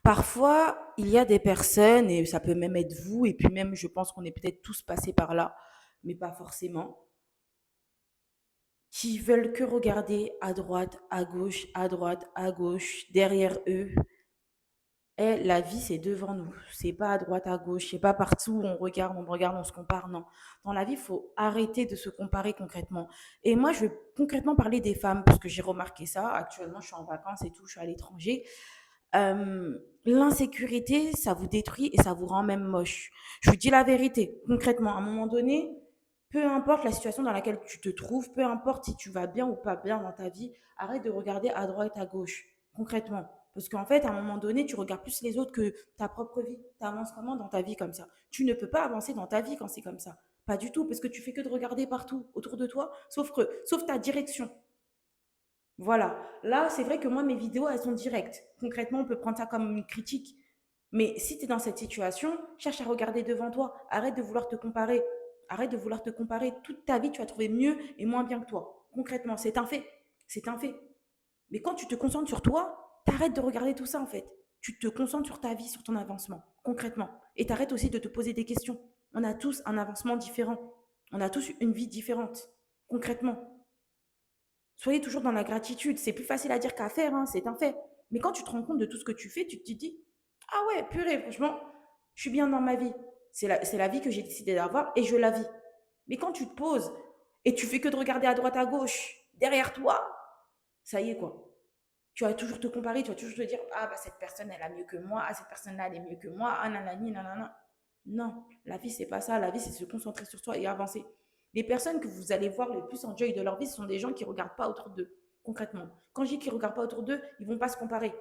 Parfois, il y a des personnes, et ça peut même être vous, et puis même, je pense qu'on est peut-être tous passés par là, mais pas forcément, qui veulent que regarder à droite, à droite, à gauche, derrière eux. Et la vie, c'est devant nous. C'est pas à droite, à gauche. C'est pas partout où on regarde, on se compare. Non. Dans la vie, il faut arrêter de se comparer concrètement. Et moi, je vais concrètement parler des femmes parce que j'ai remarqué ça. Actuellement, je suis en vacances et tout, je suis à l'étranger. L'insécurité, ça vous détruit et ça vous rend même moche. Je vous dis la vérité. Concrètement, à un moment donné, peu importe la situation dans laquelle tu te trouves, peu importe si tu vas bien ou pas bien dans ta vie, arrête de regarder à droite, à gauche. Concrètement. Parce qu'en fait, à un moment donné, tu regardes plus les autres que ta propre vie. Tu avances comment dans ta vie comme ça? Tu ne peux pas avancer dans ta vie quand c'est comme ça. Pas du tout, parce que tu fais que de regarder partout autour de toi, sauf ta direction. Voilà. Là, c'est vrai que moi, mes vidéos, elles sont directes. Concrètement, on peut prendre ça comme une critique. Mais si tu es dans cette situation, cherche à regarder devant toi. Arrête de vouloir te comparer. Arrête de vouloir te comparer. Toute ta vie, tu vas trouver mieux et moins bien que toi. Concrètement, c'est un fait. C'est un fait. Mais quand tu te concentres sur toi, t'arrêtes de regarder tout ça en fait. Tu te concentres sur ta vie, sur ton avancement, concrètement. Et t'arrêtes aussi de te poser des questions. On a tous un avancement différent. On a tous une vie différente, concrètement. Soyez toujours dans la gratitude. C'est plus facile à dire qu'à faire, hein, c'est un fait. Mais quand tu te rends compte de tout ce que tu fais, tu te dis, ah ouais, purée, franchement, je suis bien dans ma vie. C'est la vie que j'ai décidé d'avoir et je la vis. Mais quand tu te poses et tu fais que de regarder à droite, à gauche, derrière toi, ça y est quoi. Tu vas toujours te comparer, tu vas toujours te dire, ah bah cette personne elle a mieux que moi, ah cette personne-là elle est mieux que moi, ah nanani, nanana. Non, la vie c'est pas ça, la vie c'est se concentrer sur soi et avancer. Les personnes que vous allez voir le plus enjoy de leur vie, ce sont des gens qui ne regardent pas autour d'eux, concrètement. Quand je dis qu'ils ne regardent pas autour d'eux, ils ne vont pas se comparer.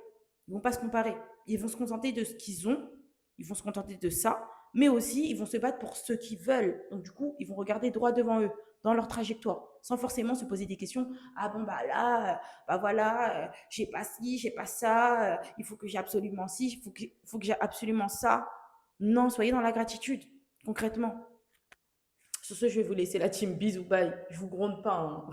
Ils ne vont pas se comparer. Ils vont se contenter de ce qu'ils ont, ils vont se contenter de ça, mais aussi ils vont se battre pour ce qu'ils veulent. Donc du coup, ils vont regarder droit devant eux, dans leur trajectoire, sans forcément se poser des questions. Ah bon, bah là, bah voilà, j'ai pas ci, j'ai pas ça, il faut que j'ai absolument ci, il faut que j'ai absolument ça. Non, soyez dans la gratitude, concrètement. Sur ce, je vais vous laisser la team bisous, bye. Je vous gronde pas, hein.